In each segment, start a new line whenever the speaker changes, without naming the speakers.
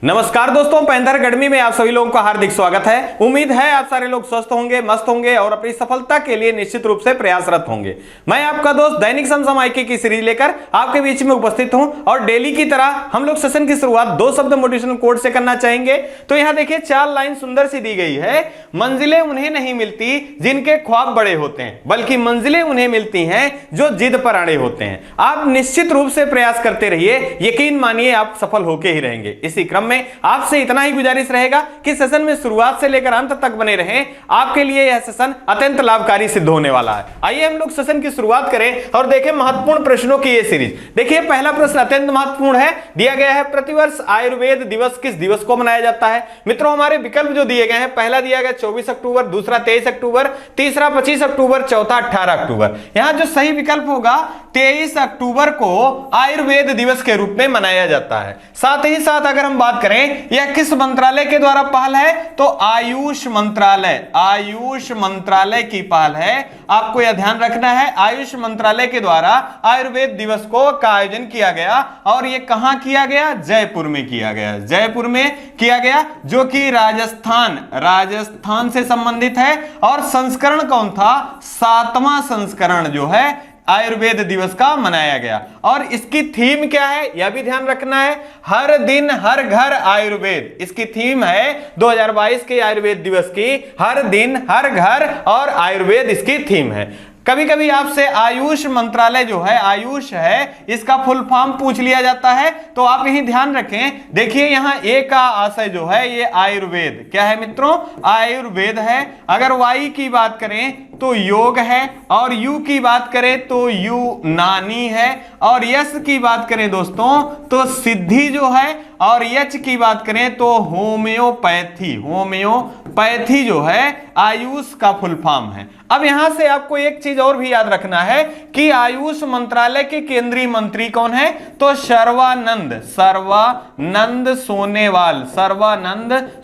नमस्कार दोस्तों, panther academy में आप सभी लोगों का हार्दिक स्वागत है। उम्मीद है आप सारे लोग स्वस्थ होंगे, मस्त होंगे और अपनी सफलता के लिए निश्चित रूप से प्रयासरत होंगे। मैं आपका दोस्त दैनिक समसम आईके की सीरीज लेकर आपके बीच में उपस्थित हूं और डेली की तरह हम लोग सेशन की शुरुआत 2 शब्द मोटिवेशनल कोट से करना चाहेंगे। तो यहां देखिए 4 लाइन सुंदर सी दी गई है। मंजिलें उन्हें नहीं मिलती जिनके ख्वाब बड़े होते हैं, बल्कि मंजिलें उन्हें मिलती हैं जो जिद पर अड़े होते हैं। आप निश्चित रूप से प्रयास करते रहिए, यकीन मानिए आप सफल होके ही रहेंगे। इसी क्रम में आपसे इतना ही गुजारिश रहेगा कि सेशन में शुरुआत से लेकर अंत तक बने रहें। आपके लिए यह सेशन अत्यंत लाभकारी सिद्ध होने वाला है। आइए हम लोग सेशन की शुरुआत करें और देखें महत्वपूर्ण प्रश्नों की यह सीरीज। देखिए पहला प्रश्न अत्यंत महत्वपूर्ण है, दिया गया है प्रतिवर्ष आयुर्वेद दिवस किस दिवस को मनाया जाता है। मित्रों हमारे विकल्प जो दिए गए हैं, पहला दिया गया 24 अक्टूबर, दूसरा 23 अक्टूबर, तीसरा 25 अक्टूबर, चौथा 18 अक्टूबर। यहां जो सही विकल्प होगा 23 अक्टूबर को आयुर्वेद दिवस के रूप में मनाया जाता है। साथ ही साथ अगर हम बात करें यह किस मंत्रालय के द्वारा पहल है, तो आयुष मंत्रालय की पहल है। आपको यह ध्यान रखना है, आयुष मंत्रालय के द्वारा आयुर्वेद दिवस का आयोजन किया गया और यह कहां किया गया, जयपुर में किया गया। जयपुर में किया गया जो कि राजस्थान से संबंधित है। और संस्करण कौन था, 7वां संस्करण जो है आयुर्वेद दिवस का मनाया गया। और इसकी थीम क्या है यह भी ध्यान रखना है, हर दिन हर घर आयुर्वेद। इसकी थीम है 2022 के आयुर्वेद दिवस की, हर दिन हर घर और आयुर्वेद इसकी थीम है। कभी कभी आपसे आयुष मंत्रालय जो है, आयुष है, इसका फुल फॉर्म पूछ लिया जाता है, तो आप यही ध्यान रखें। देखिए यहां ए का आशय जो है ये आयुर्वेद क्या है मित्रों, आयुर्वेद है। अगर वाई की बात करें तो योग है, और यू की बात करें तो यूनानी है, और यश की बात करें दोस्तों तो सिद्धि जो है, और यच की बात करें तो होम्योपैथी जो है आयुष का फुल फॉर्म है। अब यहां से आपको एक चीज और भी याद रखना है कि आयुष मंत्रालय के केंद्रीय मंत्री कौन है, तो सर्वानंद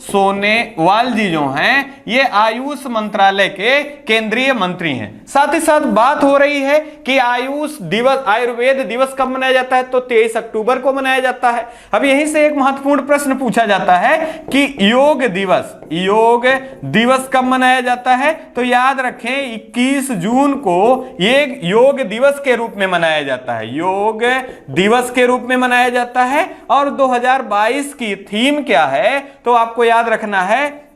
सोनेवाल जी जो हैं ये आयुष मंत्रालय के केंद्रीय मंत्री हैं। साथ ही साथ बात हो रही है कि आयुर्वेद दिवस कब मनाया जाता है, तो 23 अक्टूबर को मनाया जाता है। अब यहीं से एक महत्वपूर्ण प्रश्न पूछा जाता है कि योग दिवस कब मनाया जाता है, तो याद रखें 21 जून को ये योग दिवस के रूप में मनाया जाता है, योग दिवस के रूप में मनाया जाता है। और 2022 की थीम क्या है, तो आपको याद रखना है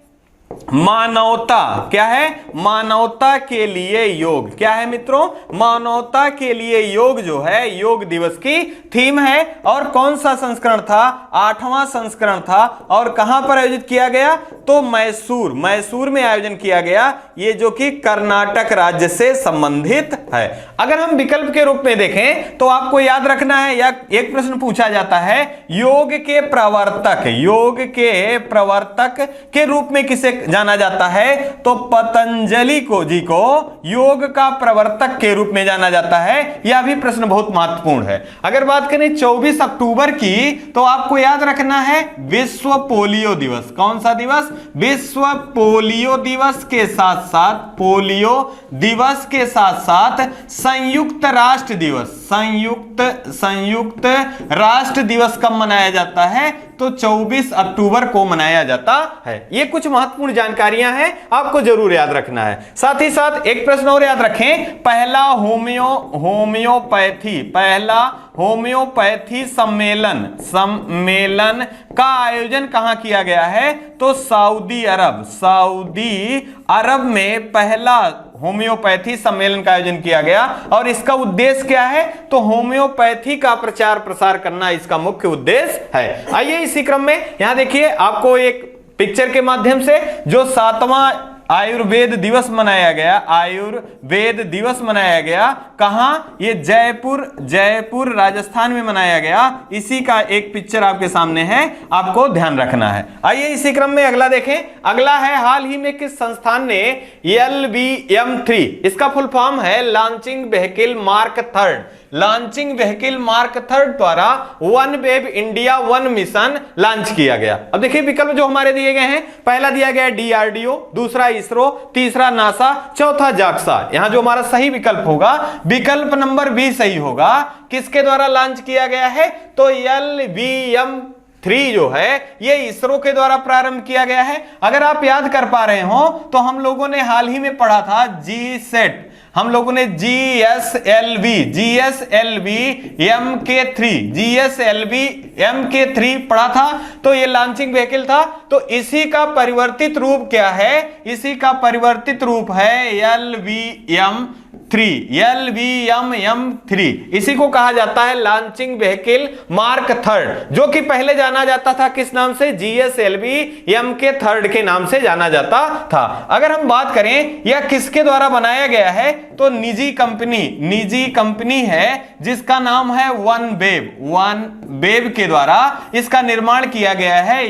मानवता। क्या है, मानवता के लिए योग। क्या है मित्रों, मानवता के लिए योग जो है योग दिवस की थीम है। और कौन सा संस्करण था, 8वां संस्करण था। और कहां पर आयोजित किया गया, तो मैसूर में आयोजन किया गया, ये जो कि कर्नाटक राज्य से संबंधित है। अगर हम विकल्प के रूप में देखें तो आपको याद रखना है, या एक प्रश्न पूछा जाता है योग के प्रवर्तक के रूप में किसे जाना जाता है, तो पतंजलि जी को योग का प्रवर्तक के रूप में जाना जाता है। यह भी प्रश्न बहुत महत्वपूर्ण है। अगर बात करें 24 अक्टूबर की, तो आपको याद रखना है विश्व पोलियो दिवस। कौन सा दिवस, विश्व पोलियो दिवस के साथ साथ संयुक्त राष्ट्र दिवस कब मनाया जाता है, तो 24 अक्टूबर को मनाया जाता है। ये कुछ महत्वपूर्ण जानकारियां हैं, आपको जरूर याद रखना है। साथ ही साथ एक प्रश्न और याद रखें, पहला होम्योपैथी सम्मेलन का आयोजन कहां किया गया है, तो सऊदी अरब में पहला होम्योपैथी सम्मेलन का आयोजन किया गया। और इसका उद्देश्य क्या है, तो होम्योपैथी का प्रचार प्रसार करना इसका मुख्य उद्देश्य है। आइए इसी क्रम में यहां देखिए आपको एक पिक्चर के माध्यम से जो 7वां आयुर्वेद दिवस मनाया गया, कहां, ये जयपुर राजस्थान में मनाया गया। इसी का एक पिक्चर आपके सामने है, आपको ध्यान रखना है। आइए इसी क्रम में अगला देखें। अगला है हाल ही में किस संस्थान ने LVM3, इसका फुल फॉर्म है लॉन्चिंग व्हीकल मार्क थर्ड द्वारा one web India 1 mission launch किया गया। अब देखिए विकल्प जो हमारे दिए गए हैं, पहला दिया गया DRDO, दूसरा इसरो, तीसरा नासा, चौथा जाक्सा। यहां जो हमारा सही विकल्प होगा, विकल्प नंबर बी सही होगा। किसके द्वारा लॉन्च किया गया है, तो 3 जो है ये इसरो के द्वारा प्रारंभ किया गया है। अगर आप याद कर पा रहे हो तो हम लोगों ने हाल ही में पढ़ा था GSAT, हम लोगों ने GSLV MK3 पढ़ा था, तो ये लॉन्चिंग व्हीकल था। तो इसी का परिवर्तित रूप क्या है? इसी का परिवर्तित रूप है LVM3। इसी को कहा जाता है लॉन्चिंग व्हीकल मार्क 3, जो कि पहले जाना जाता था किस नाम से? GSLV MK3 के नाम से जाना जाता था। अगर हम बात करें यह किसके द्वारा बनाया गया है, तो निजी कंपनी है जिसका नाम है वन वेब के द्वारा इसका निर्माण किया गया है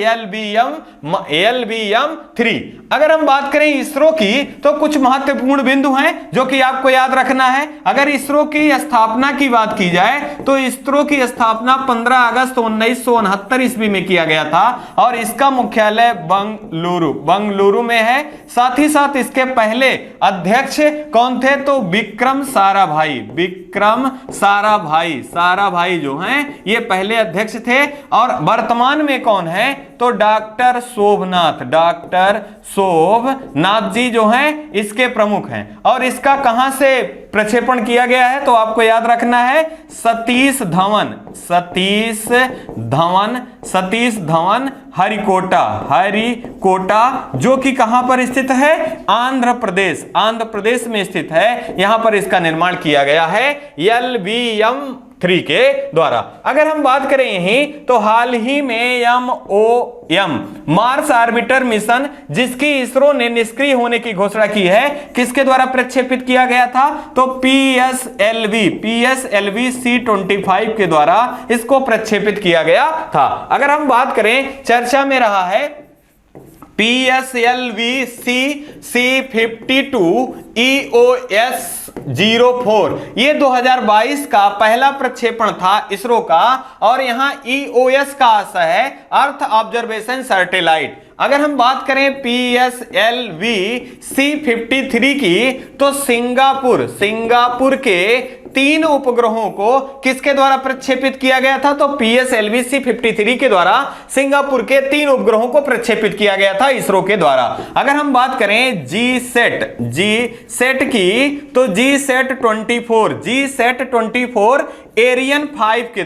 LVM3। अगर हम बात करें इसरो की तो कुछ महत्वपूर्ण बिंदु हैं जो कि आपको याद रखना है। अगर इसरो की स्थापना की बात की जाए तो इसरो की स्थापना 15 अगस्त 1969 ईस्वी में किया गया था और इसका मुख्यालय बंगलुरु में है। साथ ही साथ इसके पहले अध्यक्ष कौन थे? तो विक्रम साराभाई जो हैं ये पहले अध्यक्ष थे। और वर्तमान में कौन है? तो डॉक्टर शोभनाथ जी जो हैं इसके प्रमुख हैं। और इसका कहां से प्रक्षेपण किया गया है? तो आपको याद रखना है सतीश धवन हरिकोटा, जो कि कहां पर स्थित है? आंध्र प्रदेश में स्थित है। यहां पर इसका निर्माण किया गया है LVM3 के द्वारा। अगर हम बात करें यहीं तो हाल ही में MOM मार्स ऑर्बिटर मिशन, जिसकी इसरो ने निष्क्रिय होने की घोषणा की है, किसके द्वारा प्रक्षेपित किया गया था? तो PSLV C-25 के द्वारा इसको प्रक्षेपित किया गया था। अगर हम बात करें, चर्चा में रहा है PSLV C-52 EOS-04, ये 2022 का पहला प्रक्षेपण था इसरो का। और यहां EOS का आशय है अर्थ ऑब्जर्वेशन सैटेलाइट। अगर हम बात करें PSLV C-53 की तो सिंगापुर के 3 उपग्रहों को किसके द्वारा प्रक्षेपित किया गया था? तो PSLV C-53 के द्वारा सिंगापुर के 3 उपग्रहों को प्रक्षेपित किया गया था इसरो के द्वारा। अगर हम बात करें GSAT की तो GSAT 24 एरियन 5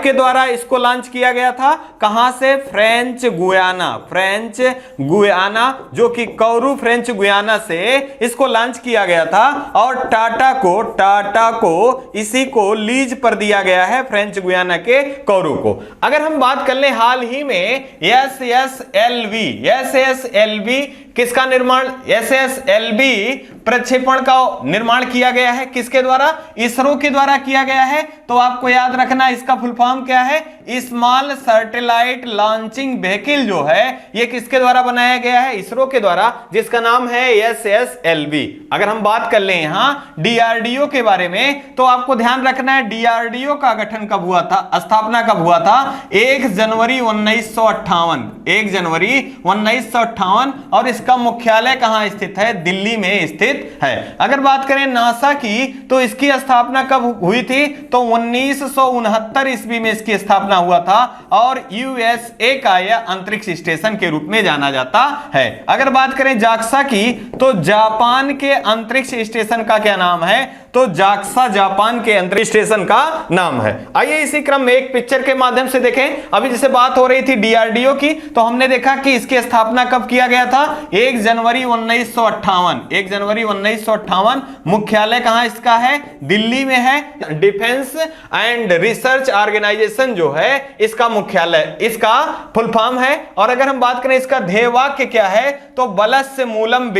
के द्वारा इसको लॉन्च किया गया था। कहां से? फ्रेंच गुयाना, जो कि कौरू फ्रेंच गुयाना से इसको लॉन्च किया गया था। और टाटा को इसी को लीज पर दिया गया है, फ्रेंच गुयाना के कौरू को। अगर हम बात कर ले हाल ही में SSLV किसका निर्माण? SSLV प्रक्षेपण का निर्माण किया गया है किसके द्वारा? इसरो के द्वारा किया गया है। तो आपको याद रखना इसका फुल फॉर्म क्या है? स्मॉल सैटेलाइट लॉन्चिंग व्हीकल जो है ये किसके द्वारा बनाया गया है? इसरो के द्वारा, जिसका नाम है SSLV। अगर हम बात कर ले यहां DRDO के बारे में तो आपको ध्यान रखना है DRDO का गठन कब हुआ था, स्थापना कब हुआ था? 1 जनवरी 1958 और इसका मुख्यालय कहां स्थित है? दिल्ली में स्थित है। अगर बात करें नासा की तो इसकी स्थापना कब हुई थी? तो 1969 ईस्वी में इसकी स्थापना हुआ था और USA का यह अंतरिक्ष स्टेशन के रूप में जाना जाता है। अगर बात करें जाक्सा की तो जापान के अंतरिक्ष स्टेशन का क्या नाम है? तो जाक्सा जापान के अंतरिक्ष स्टेशन का नाम है। आइए इसी क्रम में एक पिक्चर के माध्यम से देखें। अभी जैसे बात हो रही थी DRDO की तो हमने देखा कि इसकी स्थापना कब किया गया था? 1 जनवरी 1958। मुख्यालय कहां इसका है? दिल्ली में है। डिफेंस एंड रिसर्च ऑर्गेनाइजेशन जो है इसका मुख्यालय, इसका फुल फॉर्म है। और अगर हम बात करें इसका ध्येय वाक्य क्या है? तो बलस्य मूलम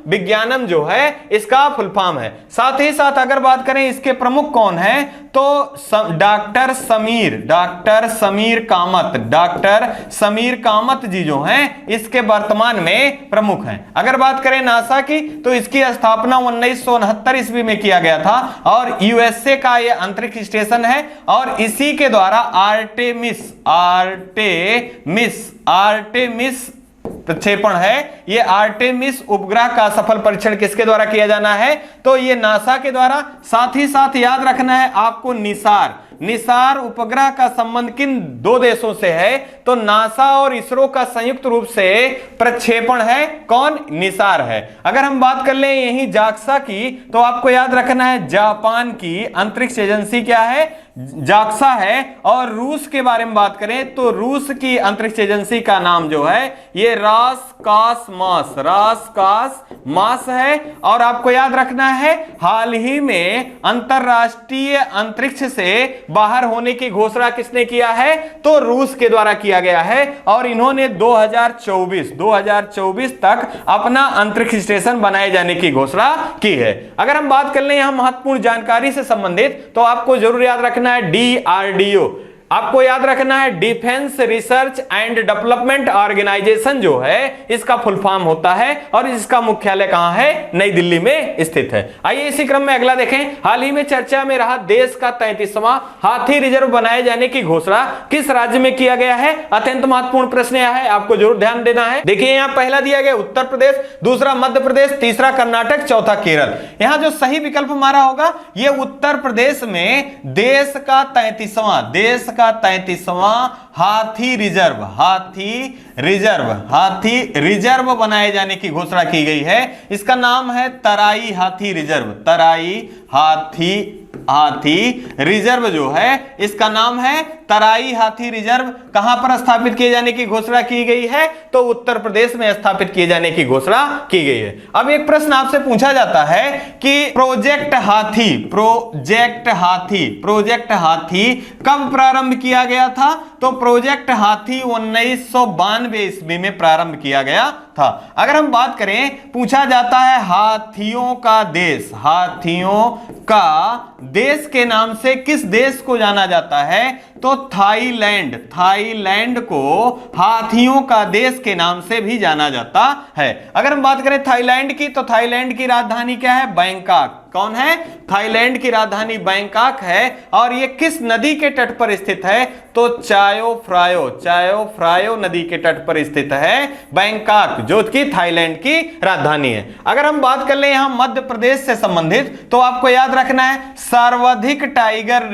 विज्ञानम जो है इसका फुल फॉर्म है। साथ ही साथ अगर बात करें इसके प्रमुख कौन है तो डॉक्टर समीर कामत जी जो हैं इसके वर्तमान में प्रमुख हैं। अगर बात करें नासा की तो इसकी स्थापना 1969 ईस्वी में किया गया था और USA का यह अंतरिक्ष स्टेशन है और इसी के द्वारा आर्टेमिस प्रक्षेपण है। ये आर्टेमिस उपग्रह का सफल परीक्षण किसके द्वारा किया जाना है? तो ये नासा के द्वारा। साथ ही साथ याद रखना है आपको निसार निसार उपग्रह का संबंध किन दो देशों से है? तो नासा और इसरो का संयुक्त रूप से प्रक्षेपण है। कौन? निसार है। अगर हम बात कर लें यही जाक्सा की, तो आपको याद रखना है जापान की अंतरिक्ष एजेंसी क्या है? जाक्सा है। और रूस के बारे में बात करें तो रूस की अंतरिक्ष एजेंसी का नाम जो है ये रासकासमास है। और आपको याद रखना है हाल ही में अंतरराष्ट्रीय अंतरिक्ष से बाहर होने की घोषणा किसने किया है? तो रूस के द्वारा किया गया है। और इन्होंने 2024 तक अपना अंतरिक्ष स्टेशन बनाए जाने की घोषणा की है। अगर हम बात कर लें यहां महत्वपूर्ण जानकारी से संबंधित, तो आपको जरूर याद रखना है DRDO, आपको याद रखना है defence research and development organisation जो है इसका फुल फॉर्म होता है। और इसका मुख्यालय कहां है? नई दिल्ली में स्थित है। आइए इसी क्रम में अगला देखें। हाल ही में चर्चा में रहा देश का 33वां हाथी रिजर्व बनाए जाने की घोषणा किस राज्य में किया गया है? अत्यंत महत्वपूर्ण प्रश्न यह है, आपको जरूर ध्यान देना है। देखिए यहां पहला दिया गया उत्तर प्रदेश, दूसरा मध्य प्रदेश, तीसरा कर्नाटक, चौथा केरल। यहां जो सही विकल्प हमारा होगा यह उत्तर प्रदेश में देश का 33वां हाथी रिजर्व बनाए जाने की घोषणा की गई है। इसका नाम है तराई हाथी रिजर्व जो है इसका नाम है तराई हाथी रिजर्व। कहां पर स्थापित किए जाने की घोषणा की गई है? तो उत्तर प्रदेश में स्थापित किए जाने की घोषणा की गई है। अब एक प्रश्न आपसे पूछा जाता है कि प्रोजेक्ट हाथी कब प्रारंभ किया गया था? तो प्रोजेक्ट हाथी 1992 ईस्वी में प्रारंभ किया गया था। अगर हम बात करें, पूछा जाता है हाथियों का देश के नाम से किस देश को जाना जाता है? तो थाईलैंड को हाथियों का देश के नाम से भी जाना जाता है। अगर हम बात करें थाईलैंड की, तो थाईलैंड की राजधानी क्या है? बैंकॉक। कौन है? थाईलैंड की राजधानी बैंकॉक है। और यह किस नदी के तट पर स्थित है? तो चायो फ्रायो नदी के तट पर स्थित है बैंकॉक, जो कि थाईलैंड की राजधानी है। अगर हम बात कर ले यहां मध्य प्रदेश से संबंधित, तो आपको याद रखना है सर्वाधिक टाइगर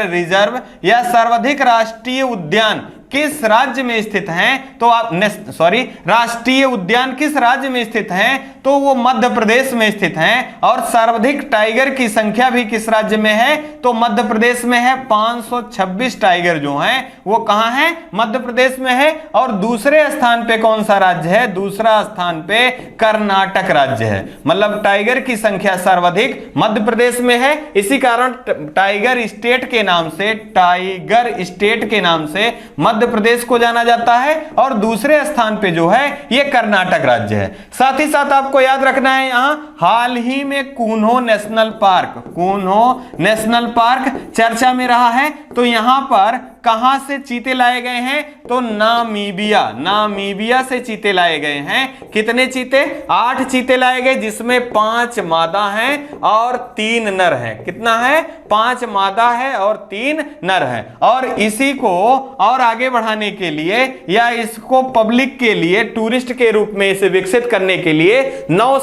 रिजर्व या सर्वाधिक राष्ट्रीय उद्यान किस राज्य में स्थित हैं? तो आप राष्ट्रीय उद्यान किस राज्य में स्थित हैं? तो वो मध्य प्रदेश में स्थित हैं। और सर्वाधिक टाइगर की संख्या भी किस राज्य में है? तो मध्य प्रदेश में है। 526 टाइगर जो हैं वो कहां हैं? मध्य प्रदेश में है। और दूसरे स्थान पे कौन सा राज्य है? दूसरा स्थान पे कर्नाटक राज्य है। मतलब टाइगर की संख्या सर्वाधिक मध्य प्रदेश में है। इसी कारण टाइगर स्टेट के नाम से मध्य प्रदेश को जाना जाता है। और दूसरे स्थान पे जो है यह कर्नाटक राज्य है। साथ ही साथ आपको याद रखना है यहां हाल ही में कून्हो नेशनल पार्क चर्चा में रहा है। तो यहां पर कहां से चीते लाए गए हैं? तो नामीबिया से चीते लाए गए हैं। कितने चीते? 8 चीते लाए गए, जिसमें 5 मादा हैं और 3 नर हैं। कितना है? 5 मादा है और 3 नर हैं। और इसी को और आगे बढ़ाने के लिए या इसको पब्लिक के लिए टूरिस्ट के रूप में इसे विकसित करने के लिए 9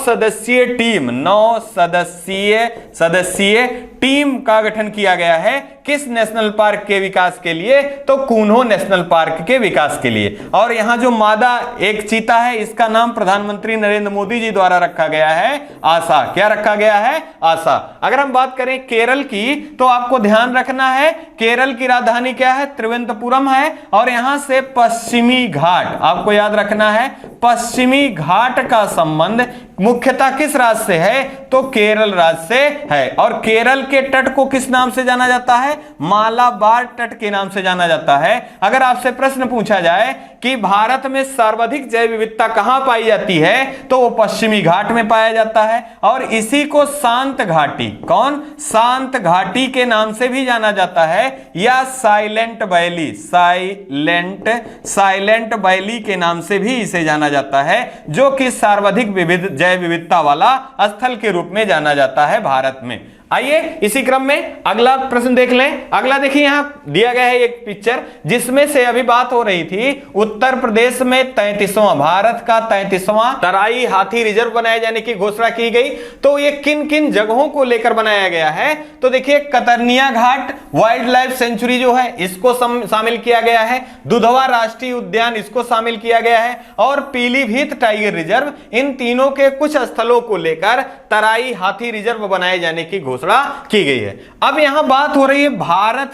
सदस्यीय टीम का गठन किया गया है। किस नेशनल पार्क के विकास के लिए? तो कून्हो नेशनल पार्क के विकास के लिए। और यहां जो मादा एक चीता है इसका नाम प्रधानमंत्री नरेंद्र मोदी जी द्वारा रखा गया है आशा। क्या रखा गया है? आशा। अगर हम बात करें केरल की, तो आपको ध्यान रखना है केरल की राजधानी क्या है? त्रिवेंद्रपुरम है। और यहां से पश्चिमी घाट, आपको याद रखना है पश्चिमी घाट का संबंध मुख्यतः किस राज्य से है? तो केरल राज्य से है। और केरल के तट को किस नाम से जाना जाता है? मालाबार तट के नाम से जाना जाता है। अगर आपसे प्रश्न पूछा जाए कि भारत में सर्वाधिक जैव विविधता कहां पाई जाती है, तो वो पश्चिमी घाट में पाया जाता है। और इसी को शांत घाटी के नाम से भी जाना जाता है, या साइलेंट वैली के नाम से भी इसे जाना जाता है, जो कि सर्वाधिक जैव विविधता वाला स्थल के रूप में जाना जाता है भारत में। आइए इसी क्रम में अगला प्रश्न देख लें। अगला देखिए यहां दिया गया है एक पिक्चर, जिसमें से अभी बात हो रही थी उत्तर प्रदेश में 33वां, भारत का 33वां तराई हाथी रिजर्व बनाए जाने की घोषणा की गई। तो ये किन किन जगहों को लेकर बनाया गया है, तो देखिए कतरनिया घाट वाइल्ड लाइफ सेंचुरी जो है इसको शामिल किया गया है, दुधवा राष्ट्रीय उद्यान इसको शामिल किया गया है, और पीलीभीत टाइगर रिजर्व, इन तीनों के कुछ स्थलों को लेकर तराई हाथी रिजर्व बनाए जाने की घोषणा की गई है। अब यहां बात हो रही है भारत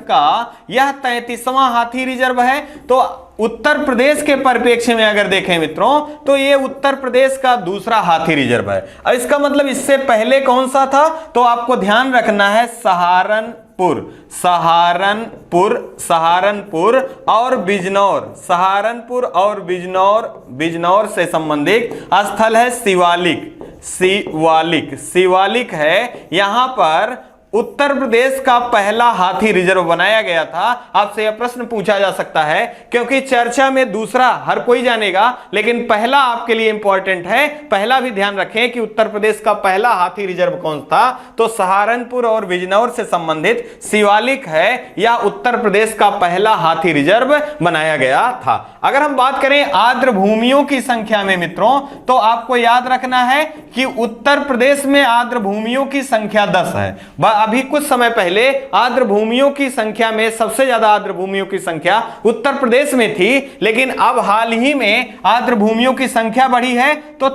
का यह 33वां हाथी रिजर्व है। तो उत्तर प्रदेश के परिप्रेक्ष्य में अगर देखें मित्रों, तो ये उत्तर प्रदेश का दूसरा हाथी रिजर्व है। अब इसका मतलब इससे पहले कौन सा था, तो आपको ध्यान रखना है सहारनपुर और बिजनौर, सहारनपुर और बिजनौर से संबंधित स्थल है शिवालिक है। यहां पर उत्तर प्रदेश का पहला हाथी रिजर्व बनाया गया था। आपसे यह प्रश्न पूछा जा सकता है, क्योंकि चर्चा में दूसरा हर कोई जानेगा, लेकिन पहला आपके लिए इंपॉर्टेंट है। पहला भी ध्यान रखें कि उत्तर प्रदेश का पहला हाथी रिजर्व कौन था, तो सहारनपुर और बिजनौर से संबंधित शिवालिक है, या उत्तर प्रदेश का पहला हाथी रिजर्व बनाया गया था। अगर हम बात करें आर्द्र भूमियों की संख्या में मित्रों, तो आपको याद रखना है कि उत्तर प्रदेश में आर्द्र भूमियों की संख्या 10 है। अभी कुछ समय पहले आर्द्र भूमियों की संख्या में सबसे ज्यादा आर्द्र भूमियों की संख्या उत्तर प्रदेश में थी, लेकिन अब हाल ही में आर्द्र भूमियों की संख्या बढ़ी है। तो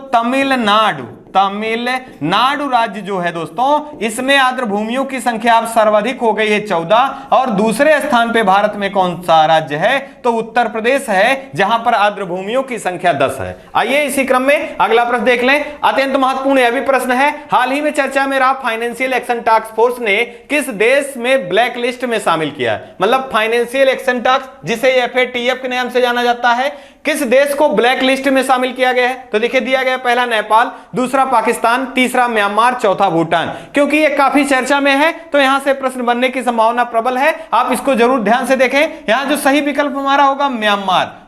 तमिलनाडु राज्य जो है दोस्तों, इसमें आर्द्र भूमियों की संख्या अब सर्वाधिक हो गई है 14, और दूसरे स्थान पे भारत में कौन सा राज्य है, तो उत्तर प्रदेश है, जहां पर आर्द्र भूमियों की संख्या 10 है। आइए इसी क्रम में अगला प्रश्न देख लें। अत्यंत महत्वपूर्ण यह भी प्रश्न है, हाल ही में चर्चा में रहा फाइनेंशियल एक्शन टास्क फोर्स ने किस देश में ब्लैक लिस्ट में शामिल किया, मतलब फाइनेंशियल एक्शन टास्क जिसे FATF के नाम से जाना जाता है, किस देश को ब्लैक लिस्ट में शामिल किया गया है, तो देखिए दिया गया पहला नेपाल, दूसरा पाकिस्तान, तीसरा म्यांमार, चौथा भूटान। क्योंकि ये काफी चर्चा में है तो यहां से प्रश्न बनने की संभावना प्रबल है, आप इसको जरूर ध्यान से देखें। यहां जो सही विकल्प हमारा होगा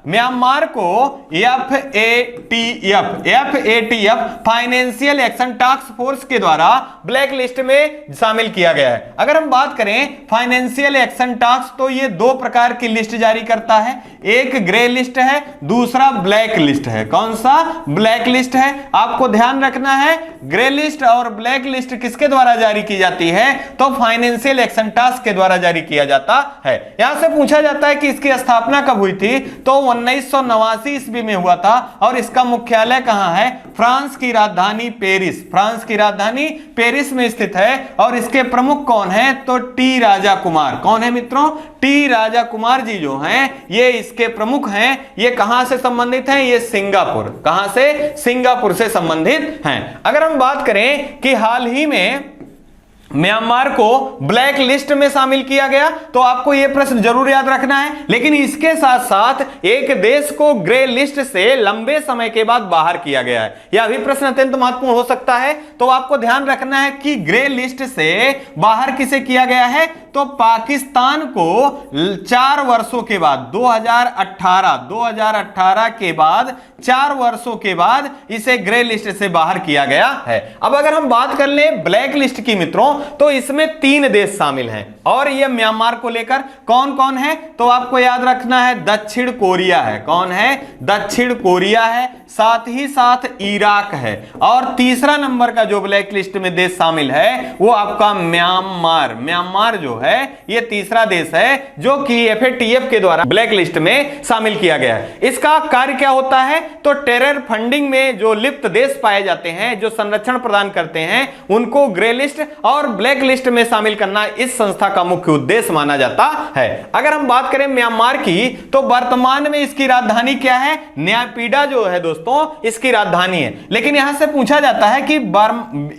म्यांमार को FATF financial action task force के द्वारा ब्लैक लिस्ट में शामिल किया गया है। अगर हम बात करें फाइनेंशियल एक्शन टास्क, तो ये दो प्रकार की लिस्ट जारी करता है, एक ग्रे लिस्ट है, दूसरा ब्लैक लिस्ट है। कौन सा? ब्लैक लिस्ट है। आपको ध्यान रखना है ग्रे लिस्ट और ब्लैक लिस्ट किसके द्वारा जारी की जाती है, तो फाइनेंशियल एक्शन टास्क के द्वारा जारी किया जाता है। यहां से पूछा जाता है कि इसकी स्थापना कब हुई थी, तो 1989 ईस्वी में हुआ था, और इसका मुख्यालय कहां है, फ्रांस की राजधानी पेरिस में स्थित है। और इसके प्रमुख कौन है, तो टी राजा कुमार। कौन है मित्रों? टी राजा कुमार जी जो हैं, ये इसके प्रमुख हैं। ये कहां से संबंधित हैं, ये सिंगापुर, कहां से? सिंगापुर से संबंधित हैं। अगर हम बात करें कि हाल ही में म्यांमार को ब्लैक लिस्ट में शामिल किया गया, तो आपको यह प्रश्न जरूर याद रखना है। लेकिन इसके साथ साथ एक देश को ग्रे लिस्ट से लंबे समय के बाद बाहर किया गया है, यह भी प्रश्न अत्यंत महत्वपूर्ण हो सकता है। तो आपको ध्यान रखना है कि ग्रे लिस्ट से बाहर किसे किया गया है, तो पाकिस्तान को 4 वर्षों के बाद 2018 के बाद 4 वर्षों के बाद इसे ग्रे लिस्ट से बाहर किया गया है। अब अगर हम बात कर लें ब्लैक लिस्ट की मित्रों, तो इसमें 3 देश शामिल हैं, और यह म्यांमार को लेकर कौन कौन है, तो आपको याद रखना है दक्षिण कोरिया है। कौन है? दक्षिण कोरिया है, साथ ही साथ इराक है, और तीसरा नंबर का जो ब्लैक लिस्ट में देश शामिल है वो आपका म्यांमार जो है, ये तीसरा देश है जो कि FATF के द्वारा ब्लैक लिस्ट में शामिल किया गया है। इसका कार्य क्या होता है, तो टेरर फंडिंग में जो लिप्त देश पाए जाते हैं, जो संरक्षण प्रदान करते हैं, उनको ग्रे लिस्ट और ब्लैक लिस्ट में शामिल करना इस संस्था का मुख्य उद्देश्य माना जाता है। अगर हम बात करें म्यांमार की, तो वर्तमान में इसकी राजधानी क्या है, न्यायपीडा जो है दोस्तों, इसकी राजधानी है। लेकिन यहां से पूछा जाता है कि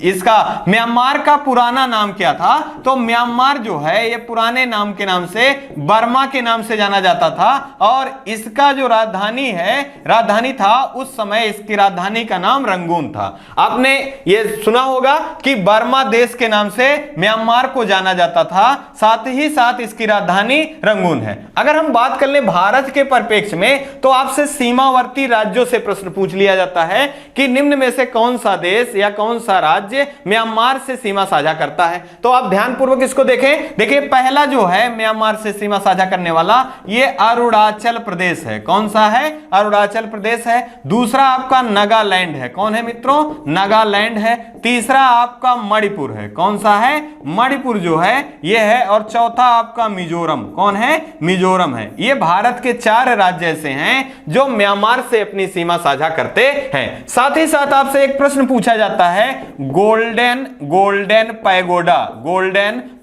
इसका म्यांमार का पुराना नाम क्या था, तो म्यांमार जो है ये पुराने नाम के नाम से बर्मा के नाम से जाना जाता था, और इसका जो राजधानी था उस समय इसकी राजधानी का नाम रंगून था। आपने ये सुना होगा कि बर्मा देश के नाम से म्यांमार को जाना जाता था, साथ ही साथ इसकी राजधानी रंगून है। अगर हम बात कर ले भारत के परिप्रेक्ष्य में तो आपसे सीमावर्ती राज्यों से प्रश्न पूछ लिया जाता है कि निम्न में से कौन सा देश या कौन सा राज्य म्यांमार से सीमा साझा करता है। तो आप ध्यानपूर्वक इसको देखें। देखिए पहला जो है म्यांमार से सीमा साझा करने वाला ये अरुणाचल प्रदेश है। कौन सा है? अरुणाचल प्रदेश है। दूसरा आपका नागालैंड है। कौन है मित्रों? नागालैंड है। तीसरा आपका मणिपुर है। कौन सा है? मणिपुर जो है ये है। और चौथा आपका मिजोरम। कौन है? मिजोरम है। ये भारत के 4 राज्य ऐसे हैं जो म्यांमार से अपनी सीमा साझा करते हैं। साथ ही साथ आपसे एक प्रश्न पूछा जाता है गोल्डन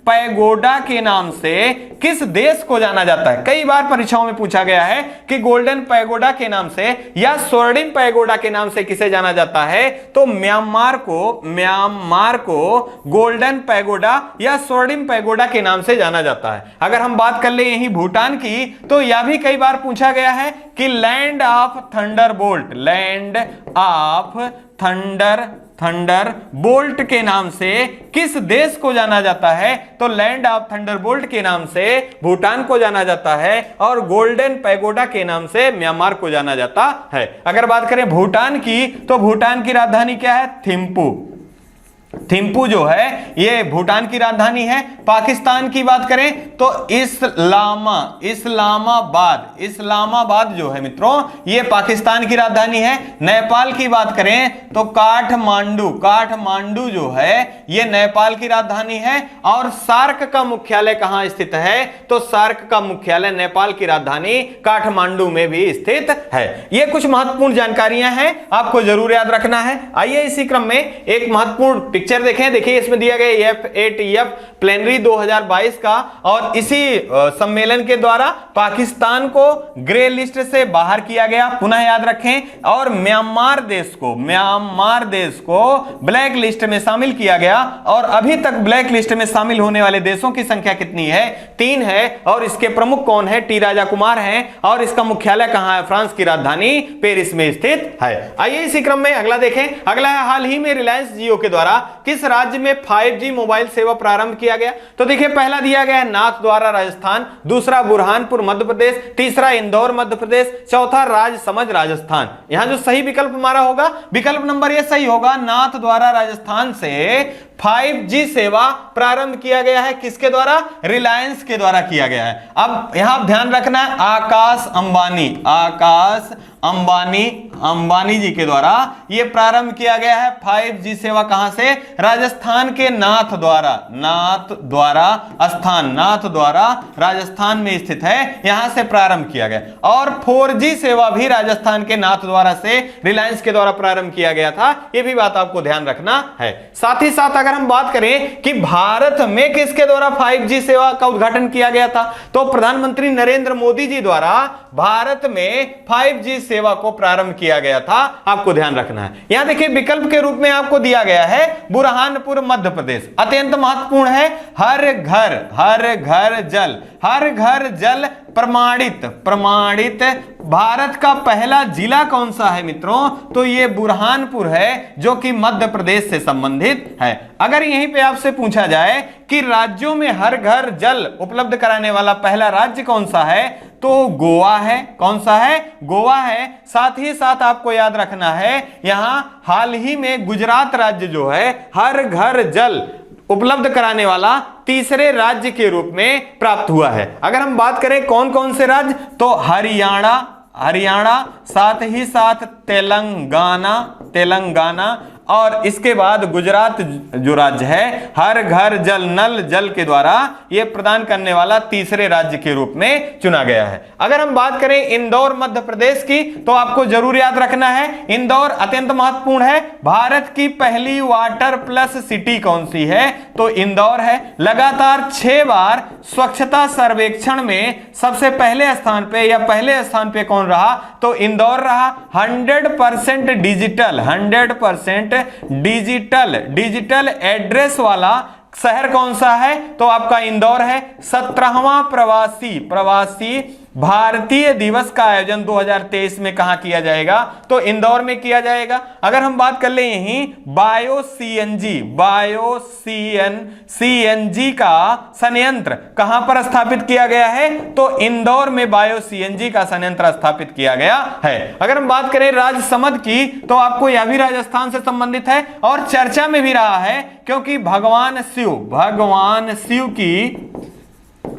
पैगोडा के नाम से किस देश को जाना जाता है? कई बार परीक्षाओं में पूछा गया है कि गोल्डन पैगोडा के नाम से या स्वर्णिम पैगोडा के नाम से किसे जाना जाता है? तो म्यांमार को गोल्डन पैगोडा या स्वर्णिम पैगोडा के नाम से जाना जाता है। अगर हम बात कर ले यही भूटान की तो यह भी कई बार पूछा गया है कि लैंड ऑफ थंडर बोल्ट के नाम से किस देश को जाना जाता है? तो लैंड ऑफ थंडर बोल्ट के नाम से भूटान को जाना जाता है और गोल्डन पैगोडा के नाम से म्यांमार को जाना जाता है। अगर बात करें भूटान की तो भूटान की राजधानी क्या है? थिम्पू जो है ये भूटान की राजधानी है। पाकिस्तान की बात करें तो इस्लामाबाद जो है मित्रों ये पाकिस्तान की राजधानी है। नेपाल की बात करें तो काठमांडू जो है ये नेपाल की राजधानी है। और सार्क का मुख्यालय कहां स्थित है? तो सार्क का मुख्यालय नेपाल की राजधानी काठमांडू में भी स्थित है। ये कुछ महत्वपूर्ण जानकारियां हैं, आपको जरूर याद रखना है। आइए इसी क्रम में एक महत्वपूर्ण पिक्चर देखें। देखिए इसमें दिया गया FATF प्लेनरी 2022 का और इसी सम्मेलन के द्वारा पाकिस्तान को ग्रे लिस्ट से बाहर किया गया। पुनः याद रखें। और म्यांमार देश को ब्लैक लिस्ट में शामिल किया गया। और अभी तक ब्लैक लिस्ट में शामिल होने वाले देशों की संख्या कितनी है? 3 है। और इसके प्रमुख कौन है? टी राजा कुमार हैं। और इसका मुख्यालय कहां है? फ्रांस की राजधानी पेरिस में स्थित है। आइए इसी क्रम में अगला देखें। अगला है हाल ही में रिलायंस जियो के द्वारा किस राज्य में 5G मोबाइल सेवा प्रारंभ किया गया? तो देखिए पहला दिया गया है नाथद्वारा राजस्थान, दूसरा बुरहानपुर मध्य प्रदेश, तीसरा इंदौर मध्य प्रदेश, चौथा राजसमंद राजस्थान। यहां जो सही विकल्प हमारा होगा, विकल्प नंबर ये सही होगा। नाथद्वारा राजस्थान से 5G सेवा प्रारंभ किया गया है। किसके द्वारा? रिलायंस के द्वारा किया गया है। अब यहां ध्यान रखना है आकाश अंबानी जी के द्वारा यह प्रारंभ किया गया है 5G सेवा। कहां से? राजस्थान के नाथद्वारा राजस्थान में स्थित है, यहां से प्रारंभ किया गया। और 4G सेवा भी राजस्थान के नाथद्वारा से रिलायंस के द्वारा प्रारंभ किया गया था। यह भी बात आपको ध्यान रखना है। साथ ही साथ अगर हम बात करें कि भारत में किसके द्वारा 5G सेवा का उद्घाटन किया गया था, तो प्रधानमंत्री नरेंद्र मोदी जी द्वारा भारत में 5G सेवा को प्रारंभ किया गया था। आपको ध्यान रखना है। यहां देखिए विकल्प के रूप में आपको दिया गया है बुरहानपुर मध्य प्रदेश। अत्यंत महत्वपूर्ण है। हर घर जल प्रमाणित भारत का पहला जिला कौन सा है मित्रों? तो ये बुरहानपुर है जो कि मध्य प्रदेश से संबंधित है। अगर यहीं पे आपसे पूछा जाए कि राज्यों में हर घर जल उपलब्ध कराने वाला पहला राज्य कौन सा है, तो गोवा है। कौन सा है? गोवा है। साथ ही साथ आपको याद रखना है यहां हाल ही में गुजरात राज्य जो है हर घर जल उपलब्ध कराने वाला तीसरे राज्य के रूप में प्राप्त हुआ है। अगर हम बात करें कौन कौन से राज्य, तो हरियाणा, साथ ही साथ तेलंगाना और इसके बाद गुजरात जो राज्य है हर घर जल नल जल के द्वारा यह प्रदान करने वाला तीसरे राज्य के रूप में चुना गया है। अगर हम बात करें इंदौर मध्य प्रदेश की, तो आपको जरूर याद रखना है इंदौर अत्यंत महत्वपूर्ण है। भारत की पहली वाटर प्लस सिटी कौन सी है? तो इंदौर है। लगातार 6 बार स्वच्छता सर्वेक्षण में सबसे पहले स्थान पे कौन रहा? तो इंदौर रहा। 100% डिजिटल एड्रेस वाला शहर कौन सा है? तो आपका इंदौर है। 17वां प्रवासी भारतीय दिवस का आयोजन 2023 में कहां किया जाएगा? तो इंदौर में किया जाएगा। अगर हम बात कर ले यहीं बायो सीएनजी का संयंत्र कहां पर स्थापित किया गया है? तो इंदौर में बायो सीएनजी का संयंत्र स्थापित किया गया है। अगर हम बात करें राजसमंद की, तो आपको यह भी राजस्थान से संबंधित है और चर्चा में भी रहा है, क्योंकि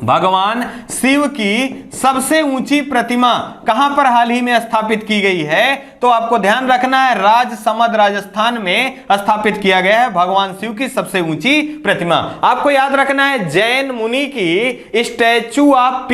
भगवान शिव की सबसे ऊंची प्रतिमा कहां पर हाल ही में स्थापित की गई है? तो आपको ध्यान रखना है, राजसमंद राजस्थान में स्थापित किया गया है भगवान शिव की सबसे ऊंची प्रतिमा। आपको याद रखना है, जैन मुनि की स्टैचू ऑफ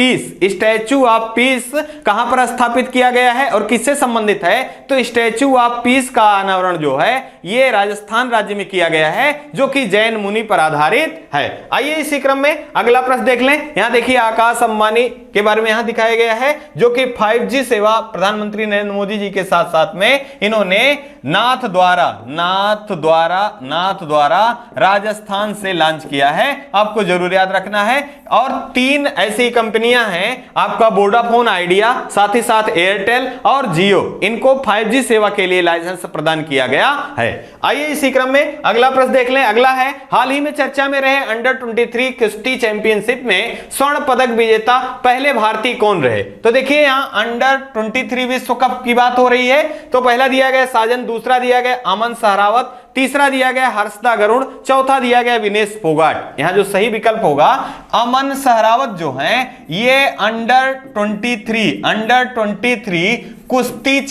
पीस कहां पर स्थापित किया गया है और किससे संबंधित है? तो स्टैचू ऑफ पीस का अनावरण जो है यह राजस्थान राज्य में किया गया है, जो कि जैन मुनि पर आधारित है। आइए इसी क्रम में अगला प्रश्न देख लें। यहां देखिए आकाश अंबानी के बारे में यहां दिखाया गया है, जो कि 5G सेवा प्रधानमंत्री नरेंद्र मोदी जी के साथ साथ में इन्होंने नाथ द्वारा राजस्थान से लॉन्च किया है। आपको जरूर याद रखना है। और 3 ऐसी कंपनियां हैं, आपका वोडाफोन आइडिया, साथ ही साथ एयरटेल और जियो, इनको 5G सेवा के लिए लाइसेंस प्रदान किया गया है। आइए इसी क्रम में अगला प्रश्न देख लें। अगला है, हाल ही में चर्चा में रहे अंडर 23 कुश्ती चैंपियनशिप में स्वर्ण पदक विजेता पहले भारतीय कौन रहे? तो देखिए यहां अंडर 23 विश्व कप की बात हो रही है। तो पहला दिया गया साजन, दूसरा दिया गया अमन सहरावत, तीसरा दिया गया हर्षदा गरुड़, चौथा दिया गया विनेश फोगाट। यहां जो सही विकल्प होगा अमन सहरावत जो है ये अंडर 23 कुश्ती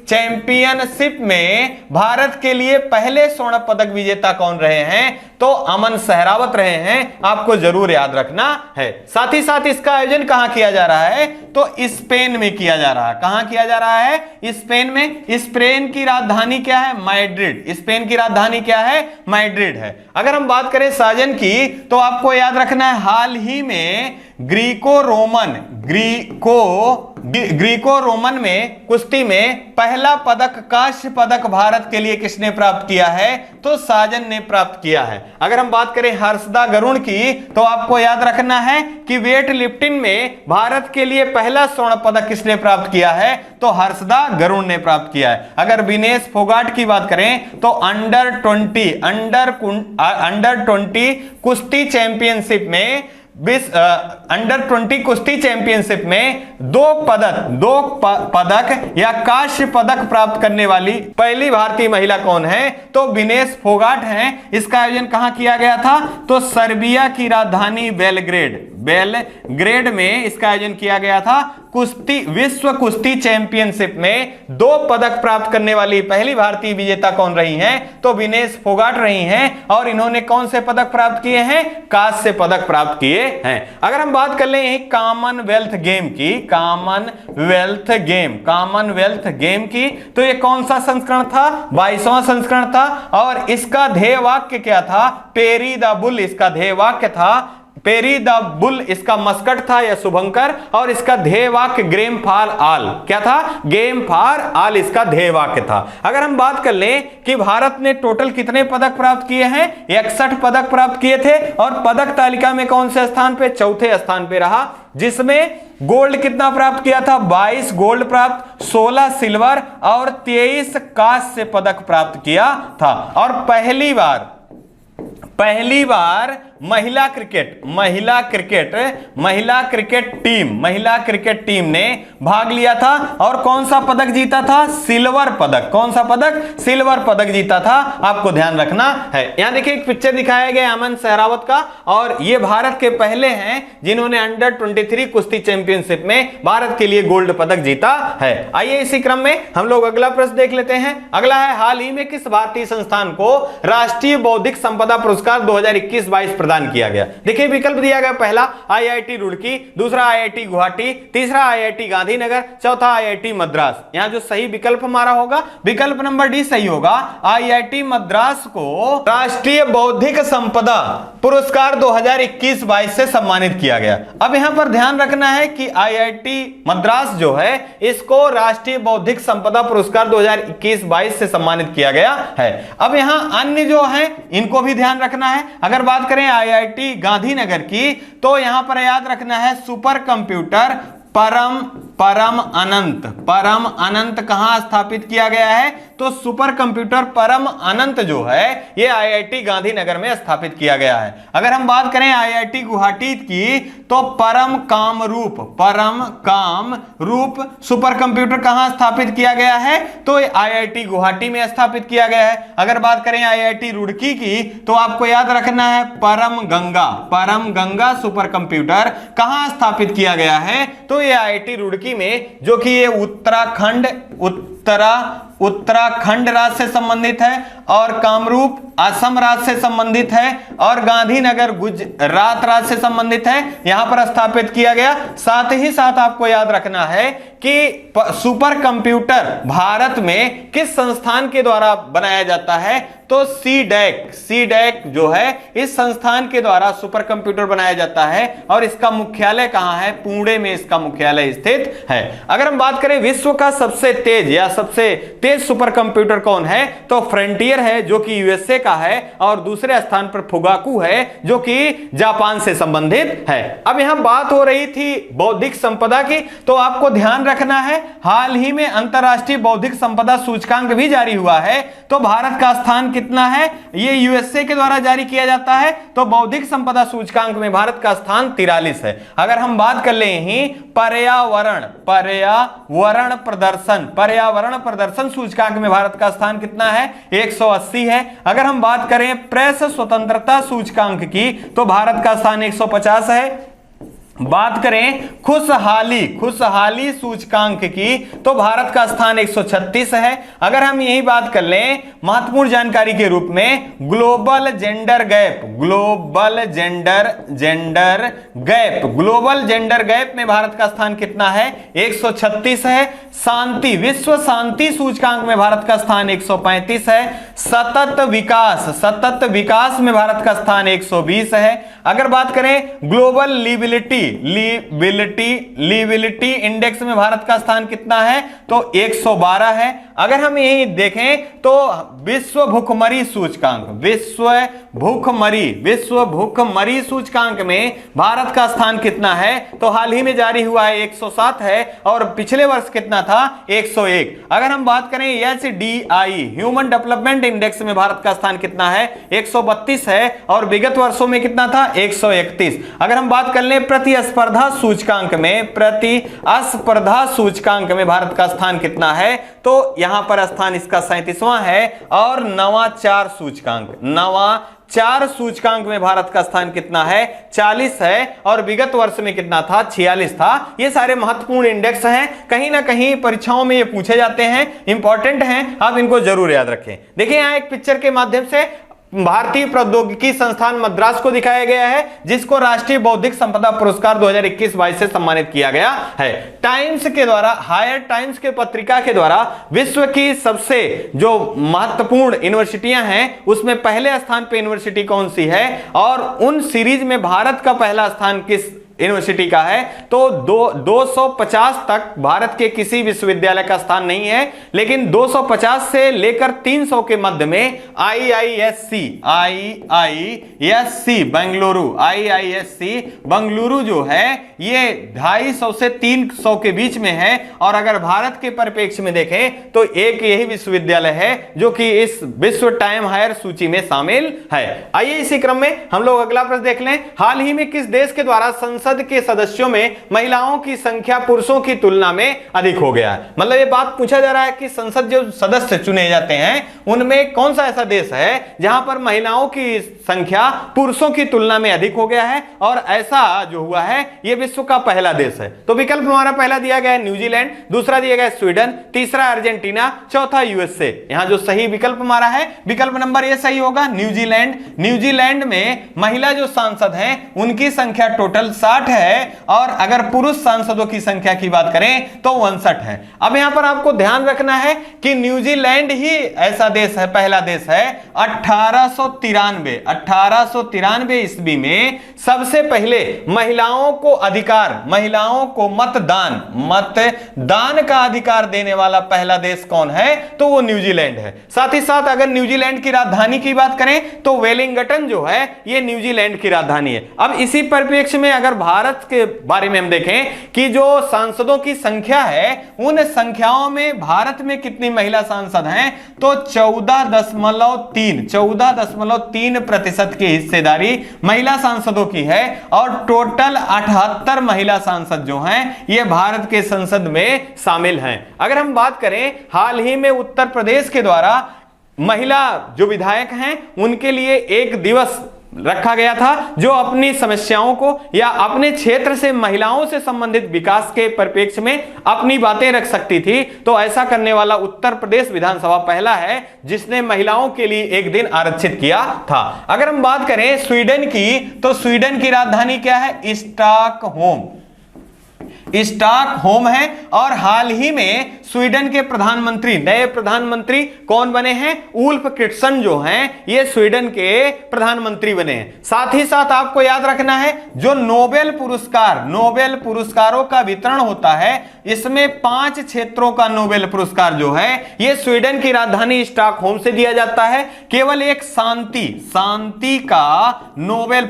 चैंपियनशिप में भारत के लिए पहले स्वर्ण पदक विजेता कौन रहे हैं? तो अमन सहरावत रहे हैं। आपको जरूर याद रखना है। साथ ही साथ इसका आयोजन कहां किया जा रहा है? तो स्पेन में किया जा रहा है। कहां किया जा रहा है? स्पेन में। स्पेन की राजधानी क्या है? मैड्रिड। स्पेन की राजधानी क्या है? मैड्रिड है। अगर हम बात करें साजन की, तो आपको याद रखना है, हाल ही में ग्रीको रोमन में कुश्ती में पहला पदक, कांस्य पदक भारत के लिए किसने प्राप्त किया है? तो साजन ने प्राप्त किया है। अगर हम बात करें हर्षदा गरुड़ की, तो आपको याद रखना है कि वेट लिफ्टिंग में भारत के लिए पहला स्वर्ण पदक किसने प्राप्त किया है? तो हर्षदा गरुड़ ने प्राप्त किया है। अगर विनेश फोगाट की बात करें, तो अंडर 20 कुश्ती चैंपियनशिप में अंडर 20 कुश्ती चैंपियनशिप में दो पदक या कांस्य पदक प्राप्त करने वाली पहली भारतीय महिला कौन है? तो विनेश फोगाट हैं। इसका आयोजन कहां किया गया था? तो सर्बिया की राजधानी बेलग्रेड में इसका आयोजन किया गया था। विश्व कुश्ती चैंपियनशिप में 2 पदक प्राप्त करने वाली पहली भारतीय विजेता कौन रही हैं? तो विनेश फोगाट रही हैं। और इन्होंने कौन से पदक प्राप्त किए हैं? कांस्य पदक प्राप्त किए हैं। अगर हम बात कर लें कॉमनवेल्थ गेम की, तो ये कौन सा संस्करण था? 22वां संस्करण था। और इसका ध्येय वाक्य क्या था? पेरी द बुल इसका ध्येय वाक्य था। पेरी द बुल इसका मस्कट था या शुभंकर, और इसका ध्येय वाक्य गेम फॉर ऑल क्या था? गेम फॉर ऑल इसका ध्येय वाक्य था। अगर हम बात कर लें कि भारत ने टोटल कितने पदक प्राप्त किए हैं? 61 पदक प्राप्त किए थे। और पदक तालिका में कौन से स्थान पे? चौथे स्थान पे रहा, जिसमें गोल्ड कितना प्राप्त किया था? 22 गोल्ड प्राप्त, 16 सिल्वर और 23 कांस्य पदक प्राप्त किया था। और पहली बार महिला क्रिकेट टीम ने भाग लिया था। और कौन सा पदक जीता था? सिल्वर पदक। कौन सा पदक? सिल्वर पदक जीता था। आपको ध्यान रखना है। यहां देखिए एक पिक्चर दिखाया गया अमन सहरावत का, और ये भारत के पहले हैं जिन्होंने अंडर 23 कुश्ती चैंपियनशिप में भारत के लिए गोल्ड पदक जीता है। आइए इसी क्रम में हम लोग अगला प्रश्न देख लेते हैं। अगला है, हाल ही में किस भारतीय संस्थान को राष्ट्रीय बौद्धिक संपदा पुरस्कार 2021-22 प्रदान किया गया? देखिए विकल्प दिया गया, पहला आईआईटी रुड़की, दूसरा आईआईटी गुवाहाटी, तीसरा आईआईटी गांधीनगर, चौथा आईआईटी मद्रास। यहां जो सही विकल्प हमारा होगा, विकल्प नंबर डी सही होगा। आईआईटी मद्रास को राष्ट्रीय बौद्धिक संपदा पुरस्कार 2021-22 से सम्मानित किया गया। अब यहां पर ध्यान रखना है कि आईआईटी मद्रास जो है इसको राष्ट्रीय बौद्धिक संपदा पुरस्कार 2021-22 से सम्मानित किया गया है। अब यहां अन्य जो है इनको भी ध्यान रखना रखना है। अगर बात करें आईआईटी गांधीनगर की तो यहां पर याद रखना है सुपर कंप्यूटर परम अनंत कहां स्थापित किया गया है? तो सुपर कंप्यूटर परम अनंत जो है ये आईआईटी गांधीनगर में स्थापित किया गया है। अगर हम बात करें आईआईटी गुवाहाटी की तो परम काम रूप सुपर कंप्यूटर कहां स्थापित किया गया है? तो आईआईटी गुवाहाटी में स्थापित किया गया है। अगर बात करें आईआईटी रुड़की की तो आपको याद रखना है परम गंगा सुपर कंप्यूटर कहां स्थापित किया गया है? तो ये आईआईटी रुड़की में, जो कि ये उत्तराखंड राज्य से संबंधित है और कामरूप असम राज्य से संबंधित है और गांधीनगर गुजरात राज्य से संबंधित है, यहां पर स्थापित किया गया। साथ ही साथ आपको याद रखना है कि सुपर कंप्यूटर भारत में किस संस्थान के द्वारा बनाया जाता है? तो सीडैक जो है इस संस्थान के द्वारा सुपर कंप्यूटर बनाया जाता है और इसका मुख्यालय कहां है? पुणे में इसका मुख्यालय स्थित है। अगर हम बात करें विश्व का सबसे तेज सुपर कंप्यूटर कौन है? तो फ्रंटियर है जो कि यूएसए का है और दूसरे स्थान पर फुगाकू है जो कि जापान से संबंधित है। अब यहां बात हो रही थी बौद्धिक संपदा की, तो आपको ध्यान रखना है हाल ही में अंतरराष्ट्रीय बौद्धिक संपदा सूचकांक भी जारी हुआ है। तो भारत का स्थान कितना है? ये यूएसए के द्वारा जारी किया जाता है। तो बौद्धिक संपदा सूचकांक में भारत का स्थान 43 है। अगर हम बात कर ले पर्यावरण प्रदर्शन सूचकांक में भारत का स्थान कितना है? 180 है। अगर हम बात करें प्रेस स्वतंत्रता सूचकांक की तो भारत का स्थान 150 है। बात करें खुशहाली सूचकांक की तो भारत का स्थान 136 है। अगर हम यही बात कर लें महत्वपूर्ण जानकारी के रूप में ग्लोबल जेंडर गैप में भारत का स्थान कितना है? 136 है। विश्व शांति सूचकांक में भारत का स्थान 135 है। सतत विकास में भारत का स्थान 120 है। अगर बात करें ग्लोबल लिविलिटी इंडेक्स में भारत का स्थान कितना है? तो 112 है। अगर हम यही देखें तो विश्व भूखमरी सूचकांक में भारत का स्थान कितना है? तो हाल ही में जारी हुआ है 107 है और पिछले वर्ष कितना था? 101। अगर हम बात करें HDI ह्यूमन डेवलपमेंट इंडेक्स में भारत का स्थान कितना है? 132 है और विगत वर्षों में कितना था? 131। अगर हम बात कर लें प्रतिस्पर्धा सूचकांक में भारत का स्थान कितना है? तो यहां पर स्थान इसका 37वां है। और नवाचार सूचकांक में भारत का स्थान कितना है? 40 है और विगत वर्ष में कितना था? 46 था। ये सारे महत्वपूर्ण इंडेक्स हैं, कहीं ना कहीं परीक्षाओं में ये पूछे जाते हैं, इंपॉर्टेंट हैं, आप इनको जरूर याद रखें। देखिए यहां एक पिक्चर के माध्यम से भारतीय प्रौद्योगिकी संस्थान मद्रास को दिखाया गया है जिसको राष्ट्रीय बौद्धिक संपदा पुरस्कार 2021-22 से सम्मानित किया गया है। टाइम्स के द्वारा, हायर टाइम्स के पत्रिका के द्वारा विश्व की सबसे जो महत्वपूर्ण यूनिवर्सिटियां हैं उसमें पहले स्थान पे यूनिवर्सिटी कौन सी है और उन सीरीज में भारत का पहला स्थान किस यूनिवर्सिटी का है? तो 250 तक भारत के किसी विश्वविद्यालय का स्थान नहीं है, लेकिन 250 से लेकर 300 के मध्य में IISc बेंगलुरु जो है ये 250 से 300 के बीच में है। और अगर भारत के परिप्रेक्ष्य में देखें तो एक यही विश्वविद्यालय है जो कि इस विश्व टाइम हायर सूची में शामिल है। आइए इसी क्रम में हम लोग अगला प्रश्न देख लें। हाल ही में किस देश के द्वारा संसद के सदस्यों में महिलाओं की संख्या पुरुषों की तुलना में अधिक हो गया है? मतलब ये बात पूछा जा रहा है कि संसद जो सदस्य चुने जाते हैं उनमें कौन सा ऐसा देश है जहां पर महिलाओं की संख्या पुरुषों की तुलना में अधिक हो गया है, और ऐसा जो हुआ है ये विश्व का पहला देश है। तो विकल्प हमारा पहला दिया गया है न्यूजीलैंड, दूसरा दिया गया है स्वीडन, तीसरा अर्जेंटीना, चौथा यूएसए। यहां जो सही विकल्प हमारा है विकल्प नंबर ए सही होगा, न्यूजीलैंड। न्यूजीलैंड में महिला जो सांसद हैं उनकी संख्या टोटल 60 है और अगर पुरुष सांसदों की संख्या की बात करें तो 59 है। अब यहां पर आपको ध्यान रखना है कि न्यूजीलैंड ही ऐसा देश है, पहला देश है 1893 ईस्वी में सबसे पहले महिलाओं को अधिकार, महिलाओं को मतदान का अधिकार देने वाला पहला देश कौन है? तो वो न्यूजीलैंड है। साथ ही साथ अगर न्यूजीलैंड की राजधानी की बात करें तो वेलिंगटन जो है ये न्यूजीलैंड की राजधानी है। अब इसी परिप्रेक्ष्य में अगर भारत के बारे में हम देखें कि जो सांसदों की संख्या है उन संख्याओं में भारत में कितनी महिला सांसद हैं, तो 14.3% की हिस्सेदारी महिला सांसदों की है और टोटल 78 महिला सांसद जो हैं ये भारत के संसद में शामिल हैं। अगर हम बात करें हाल ही में उत्तर प्रदेश के द्वारा महिला जो विधायक हैं उनके लिए एक दिवस रखा गया था जो अपनी समस्याओं को या अपने क्षेत्र से महिलाओं से संबंधित विकास के परिप्रेक्ष्य में अपनी बातें रख सकती थी। तो ऐसा करने वाला उत्तर प्रदेश विधानसभा पहला है जिसने महिलाओं के लिए एक दिन आरक्षित किया था। अगर हम बात करें स्वीडन की तो स्वीडन की राजधानी क्या है? स्टॉकहोम है और हाल ही में स्वीडन के प्रधानमंत्री, नए प्रधानमंत्री कौन बने हैं? उल्फ क्रिस्टसन जो हैं ये स्वीडन के प्रधानमंत्री बने हैं। साथ ही साथ आपको याद रखना है जो नोबेल पुरस्कारों का वितरण होता है इसमें 5 क्षेत्रों का नोबेल पुरस्कार जो है ये स्वीडन की राजधानी स्टॉकहोम से दिया जाता है। केवल एक शांति का नोबेल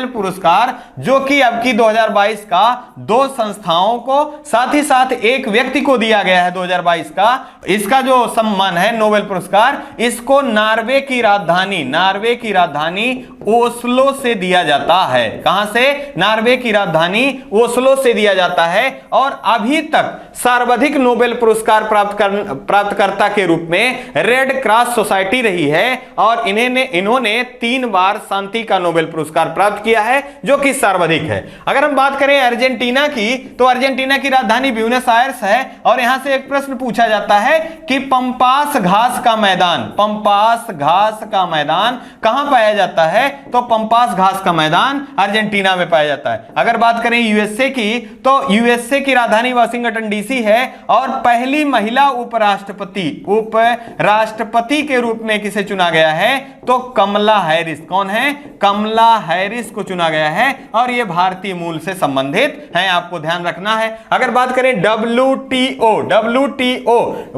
पुरस्कार जो कि अब की 2022 का 2 संस्थाओं को साथ ही साथ एक व्यक्ति को दिया गया है 2022 का। इसका जो सम्मान है नोबेल पुरस्कार इसको नार्वे की राजधानी ओस्लो से दिया जाता है। कहां से? नार्वे की राजधानी ओस्लो से दिया जाता है और अभी तक सर्वाधिक नोबेल पुरस्कार प्राप्तकर्ता के रूप में रेड क्रॉस सोसाइटी रही है और इन्होंने 3 बार शांति का नोबेल पुरस्कार प्राप्त किया है जो कि सर्वाधिक है। अगर हम बात करें अर्जेंटीना की तो अर्जेंटीना की राजधानी ब्यूनस आयर्स है और यहां से एक प्रश्न पूछा जाता है कि पंपास घास का मैदान कहां पाया जाता है? तो पंपास घास का मैदान अर्जेंटीना में पाया जाता है। अगर बात करें यूएसए की तो यूएसए की राजधानी वाशिंगटन डीसी है और पहली महिला उपराष्ट्रपति के रूप में किसे चुना गया है? तो कमला हैरिस। कौन है? कमला हैरिस को चुना गया है और यह भारतीय मूल से संबंधित है, आपको ध्यान रखना है। अगर बात करें WTO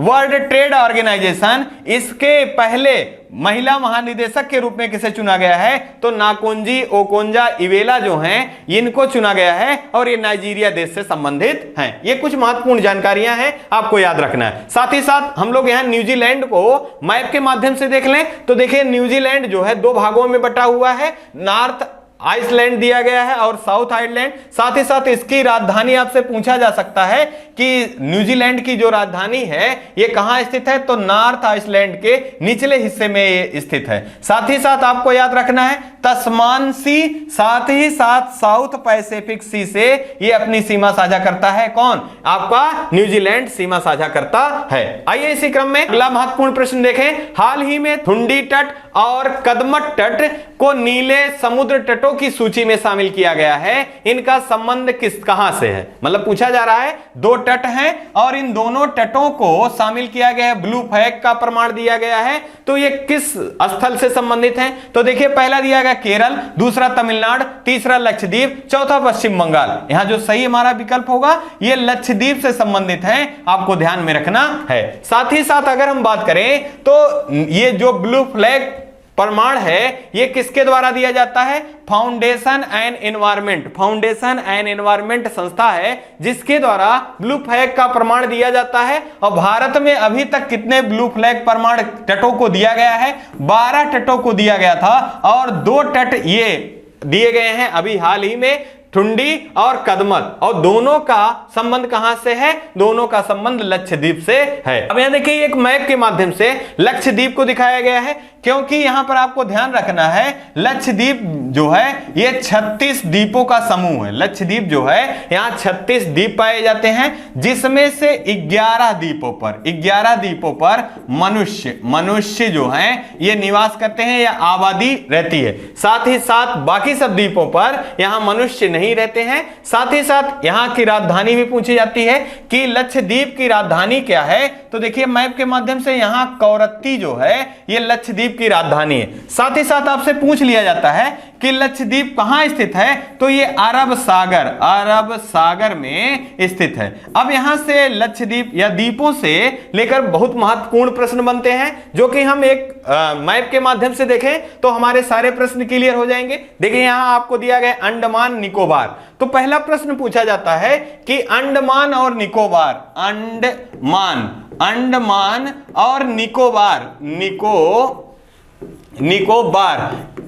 वर्ल्ड ट्रेड ऑर्गेनाइजेशन, इसके पहले महिला महानिदेशक के रूप में किसे चुना गया है? तो नाकोंजी ओकोंजा इवेला जो हैं इनको चुना गया है और ये नाइजीरिया देश से संबंधित हैं। ये कुछ महत्वपूर्ण जानकारियां हैं, आपको याद रखना है। साथ ही साथ हम लोग यहां न्यूजीलैंड को मैप के माध्यम से देख लें तो देखिए न्यूजीलैंड जो है 2 भागों में बटा हुआ है। नॉर्थ आइसलैंड दिया गया है और साउथ आइसलैंड। साथ ही साथ इसकी राजधानी आपसे पूछा जा सकता है कि न्यूजीलैंड की जो राजधानी है ये कहां स्थित है? तो नॉर्थ आइसलैंड के निचले हिस्से में ये स्थित है। साथ ही साथ आपको याद रखना है तस्मान सी, साथ ही साथ साउथ पैसिफिक सी से ये अपनी सीमा साझा करता है। कौन? आपका न्यूजीलैंड सीमा साझा करता है। आइए इसी क्रम में अगला महत्वपूर्ण प्रश्न देखें। हाल ही में थुंडी तट और कदमत तट को नीले समुद्र तटों की सूची में शामिल किया गया है। इनका संबंध कहां से है? मतलब पूछा जा रहा है 2 तट हैं और इन दोनों तटों को शामिल किया गया है, ब्लू फ्लैग का प्रमाण दिया गया है। तो ये किस स्थल से संबंधित हैं? तो देखिए पहला दिया गया केरल, दूसरा तमिलनाडु, तीसरा लक्षद्वीप, चौथा पश्चिम बंगाल। यहां जो सही हमारा विकल्प होगा ये लक्षद्वीप से संबंधित है, आपको ध्यान में रखना है। साथ ही साथ अगर हम बात करें तो ये जो ब्लू फ्लैग प्रमाण है ये किसके द्वारा दिया जाता है? फाउंडेशन एंड एनवायरमेंट संस्था है जिसके द्वारा ब्लू फ्लैग का प्रमाण दिया जाता है। और भारत में अभी तक कितने ब्लू फ्लैग प्रमाण तटों को दिया गया है? 12 तटों को दिया गया था और 2 तट ये दिए गए हैं अभी हाल ही में, ठुंडी और कदमत। और दोनों का संबंध कहां से है? दोनों का संबंध लक्षद्वीप से है। अब यहां देखिए एक मैप के माध्यम से लक्षद्वीप को दिखाया गया है क्योंकि यहां पर आपको ध्यान रखना है लक्षद्वीप जो है ये 36 द्वीपों का समूह है। लक्षद्वीप जो है यहां 36 द्वीप पाए जाते हैं जिसमें से 11 द्वीपों पर मनुष्य जो हैं ये निवास करते हैं या आबादी रहती है। साथ ही साथ बाकी सब द्वीपों पर यहां मनुष्य नहीं रहते हैं। साथ ही साथ यहां की राजधानी भी पूछी जाती है कि लक्षद्वीप की राजधानी क्या है? तो देखिए मैप के माध्यम से यहां कवरत्ती जो है ये लक्षद्वीप की राजधानी है। साथ ही साथ आपसे पूछ लिया जाता है कि लक्षद्वीप कहां स्थित है, तो ये अरब सागर में स्थित है। अब यहां से लक्षद्वीप या द्वीपों से लेकर बहुत महत्वपूर्ण प्रश्न बनते हैं, जो कि हम एक मैप के माध्यम से देखें तो हमारे सारे प्रश्न क्लियर हो जाएंगे। देखिए यहां आपको दिया गया अंडमान निकोबार, तो पहला प्रश्न पूछा जाता है कि अंडमान और निकोबार, अंडमान और निकोबार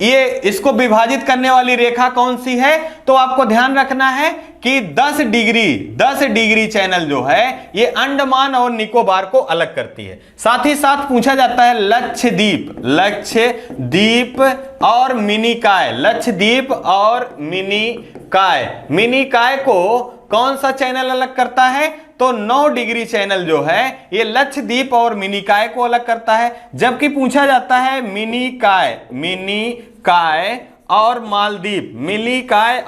ये इसको विभाजित करने वाली रेखा कौन सी है, तो आपको ध्यान रखना है कि 10 डिग्री चैनल जो है ये अंडमान और निकोबार को अलग करती है। साथ ही साथ पूछा जाता है लक्षद्वीप और मिनिकॉय, लक्षद्वीप और मिनिकॉय को कौन सा चैनल अलग करता है, तो 9 डिग्री चैनल जो है ये लक्षद्वीप और मिनिकॉय को अलग करता है। जबकि पूछा जाता है मिनिकॉय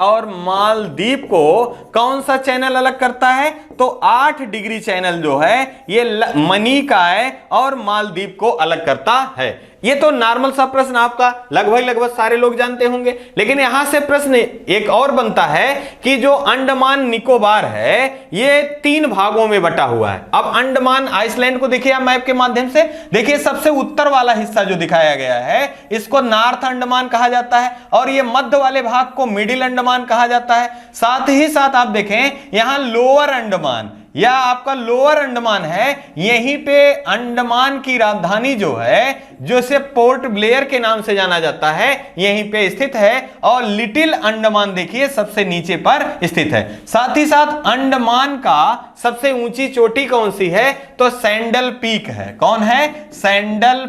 और मालदीव को कौन सा चैनल अलग करता है, तो 8 डिग्री चैनल जो है ये मिनिकॉय और मालदीव को अलग करता है। ये तो नॉर्मल सा प्रश्न आपका लगभग सारे लोग जानते होंगे, लेकिन यहां से प्रश्न एक और बनता है कि जो अंडमान निकोबार है ये 3 भागों में बटा हुआ है। अब अंडमान आइसलैंड को देखिए आप मैप के माध्यम से, देखिए सबसे उत्तर वाला हिस्सा जो दिखाया गया है इसको नॉर्थ अंडमान कहा जाता है, और ये मध्य वाले भाग को मिडिल अंडमान कहा जाता है। साथ ही साथ आप देखें यहां लोअर अंडमान या आपका लोअर अंडमान है, यहीं पे अंडमान की राजधानी जो है, जो इसे पोर्ट ब्लेयर के नाम से जाना जाता है, यहीं पे स्थित है। और लिटिल अंडमान देखिए सबसे नीचे पर स्थित है। साथ ही साथ अंडमान का सबसे ऊंची चोटी कौन सी है, तो सैंडल पीक है। कौन है, सैंडल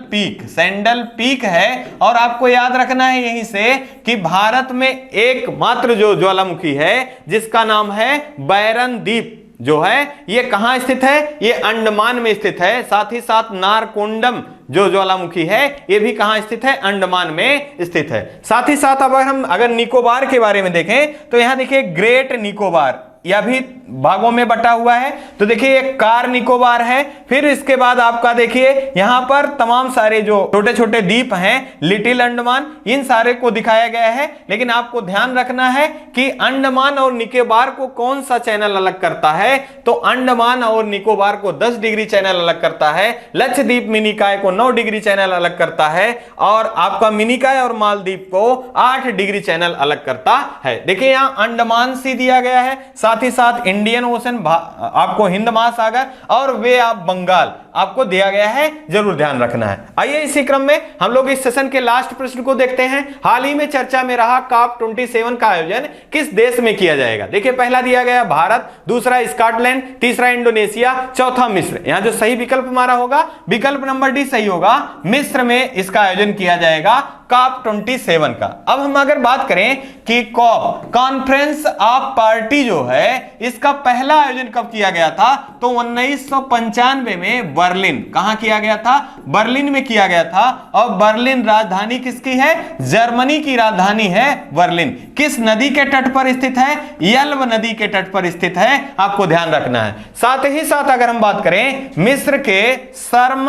पीक है। और आपको याद रखना है यहीं से कि भारत में एकमात्र जो ज्वालामुखी है जिसका नाम है बैरन द्वीप जो है ये कहां स्थित है, ये अंडमान में स्थित है। साथ ही साथ नारकोंडम जो ज्वालामुखी है ये भी कहां स्थित है, अंडमान में स्थित है। साथ ही साथ अगर निकोबार के बारे में देखें तो यहां देखिए ग्रेट निकोबार यह भी भागों में बटा हुआ है। तो देखिए एक कार निकोबार है, फिर इसके बाद आपका देखिए यहां पर तमाम सारे जो छोटे छोटे द्वीप हैं लिटिल अंडमान, इन सारे को दिखाया गया है। लेकिन आपको ध्यान रखना है कि अंडमान और निकोबार को कौन सा चैनल अलग करता है, तो अंडमान और निकोबार को 10 डिग्री चैनल अलग करता है, लक्षद्वीप मिनिकॉय को 9 डिग्री चैनल अलग करता है, और आपका मिनिकॉय और मालदीव को 8 डिग्री चैनल अलग करता है। देखिए यहां अंडमान सी दिया गया है, साथ ही साथ इंडियन ओशन आपको हिंद महासागर और वे ऑफ बंगाल आपको दिया गया है, जरूर ध्यान रखना है। आइए इसी क्रम में हम लोग इस सेशन के लास्ट प्रश्न को देखते हैं। हाल ही में चर्चा में रहा COP27 का आयोजन किस देश में किया जाएगा। देखिए पहला दिया गया भारत, दूसरा स्कॉटलैंड, तीसरा इंडोनेशिया, चौथा मिस्र। यहां जो सही विकल्प हमारा होगा विकल्प नंबर डी सही होगा, मिस्र में इसका आयोजन किया जाएगा COP27 का। अब हम अगर बात करें कि COP कॉन्फ्रेंस ऑफ पार्टी जो है इसका पहला आयोजन कब किया गया था, तो 1995 में बर्लिन, कहां किया गया था, बर्लिन में किया गया था। और बर्लिन राजधानी किसकी है, जर्मनी की राजधानी है बर्लिन। किस नदी के तट पर स्थित है, यल्व नदी के तट पर स्थित है, आपको ध्यान रखना है। साथ ही साथ अगर हम बात करें मिस्र के शर्म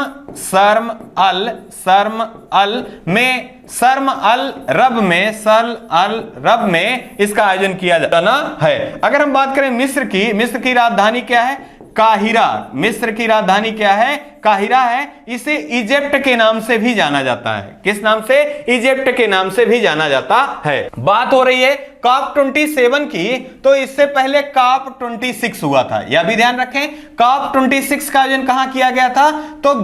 अल रब में इसका आयोजन किया जाना है। अगर हम बात करें मिस्र की राजधानी क्या है, काहिरा। मिस्र की राजधानी क्या है, काहिरा है। इसे इजिप्ट के नाम से भी जाना जाता है। किस नाम से, इजिप्ट के नाम से भी जाना जाता है। बात हो रही है COP27 की, तो इससे पहले COP26 हुआ था, यह भी ध्यान रखें। COP26 का आयोजन कहां किया गया था, तो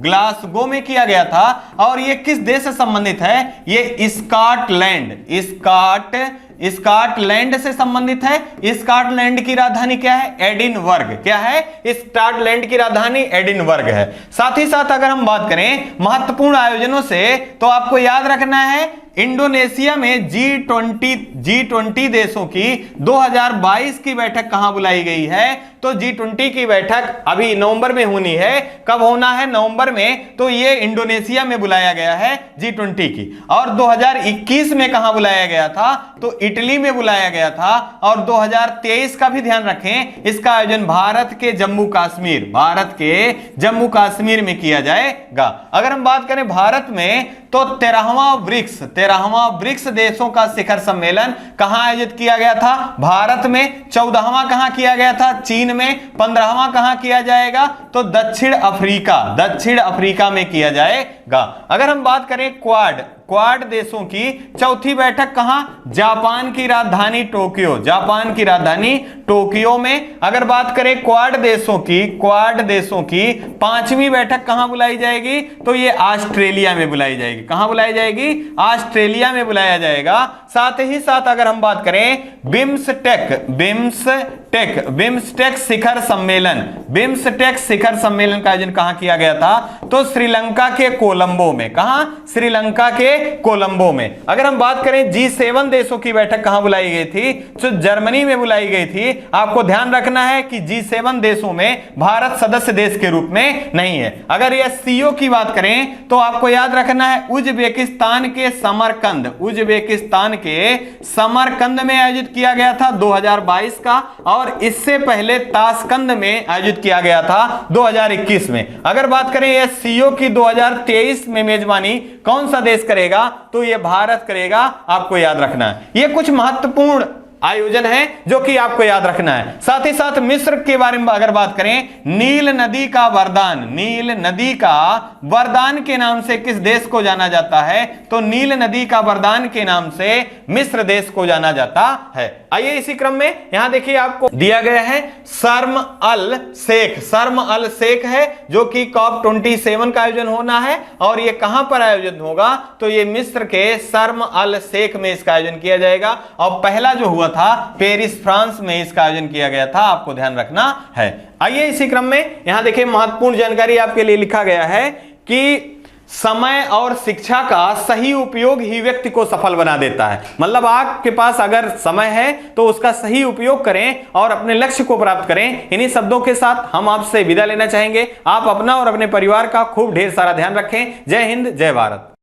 ग्लासगो में किया गया था। और यह किस देश से संबंधित है, यह स्कॉटलैंड से संबंधित है। स्कॉटलैंड की राजधानी क्या है, एडिनबर्ग। क्या है, स्कॉटलैंड की राजधानी एडिनबर्ग है। साथ ही साथ अगर हम बात करें महत्वपूर्ण आयोजनों से, तो आपको याद रखना है इंडोनेशिया में G20 देशों की 2022 की बैठक कहां बुलाई गई है? तो G20 की बैठक अभी नवंबर में होनी है। कब होना है? नवंबर में। तो ये इंडोनेशिया में बुलाया गया है G20 की। और 2021 में कहां बुलाया गया था? तो इटली में बुलाया गया था। और 2023 का भी ध्यान रखें, इसका आयोजन भारत के जम्मू कश्मीर में किया जाएगा। अगर हम बात करें भारत में, तो 13वां ब्रिक्स देशों का शिखर सम्मेलन कहां आयोजित किया गया था? भारत में। 14वां कहां किया गया था? चीन में। 15वां कहां किया जाएगा? तो दक्षिण अफ्रीका में किया जाएगा। अगर हम बात करें क्वाड देशों की चौथी बैठक कहां? जापान की राजधानी टोक्यो में। अगर बात करें क्वाड देशों की पांचवी बैठक कहां बुलाई जाएगी? तो ये ऑस्ट्रेलिया में बुलाई जाएगी। कहां बुलाई जाएगी? ऑस्ट्रेलिया में बुलाया जाएगा। साथ ही साथ अगर हम बात करें बिम्स्टेक शिखर सम्मेलन का आयोजन कहां किया गया था? तो श्रीलंका के कोलंबो में। कहां? श्रीलंका के कोलंबो में। अगर हम बात करें G7 देशों की बैठक कहां बुलाई गई थी? तो जर्मनी में बुलाई गई थी। आपको ध्यान रखना है कि G7 देशों में भारत सदस्य देश के रूप में नहीं है। अगर यह CO की बात करें तो आपको याद रखना है उज्बेकिस्तान के समरकंद में आयोजित किया गया था 2022 का, और इससे पहले ताशकंद में आयोजित किया गया था 2021 में। अगर बात करें यह CO की 2023 में मेजबानी कौन सा देश करेगा? तो यह भारत करेगा। आपको याद रखना है, यह कुछ महत्वपूर्ण आयोजन है जो कि आपको याद रखना है। साथ ही साथ मिस्र के बारे में अगर बात करें, नील नदी का वरदान के नाम से किस देश को जाना जाता है? तो नील नदी का वरदान के नाम से मिस्र देश को जाना जाता है। आइए इसी क्रम में यहां देखिए आपको दिया गया है शर्म अल शेख है, जो कि COP27 का आयोजन होना है। और ये कहां पर आयोजन होगा? तो ये मिस्र के शर्म अल शेख में इसका आयोजन किया जाएगा। और पहला जो हुआ था पेरिस फ्रांस में इसका आयोजन किया गया था। आपको ध्यान रखना है। आइए इसी क्रम में यहां देखिए महत्वपूर्ण जानकारी आपके लिए लिखा गया है कि समय और शिक्षा का सही उपयोग ही व्यक्ति को सफल बना देता है। मतलब आपके पास अगर समय है तो उसका सही उपयोग करें और अपने लक्ष्य को प्राप्त करें। इन्हीं शब्दों के साथ हम आपसे विदा लेना चाहेंगे। आप अपना और अपने परिवार का खूब ढेर सारा ध्यान रखें। जय हिंद, जय भारत।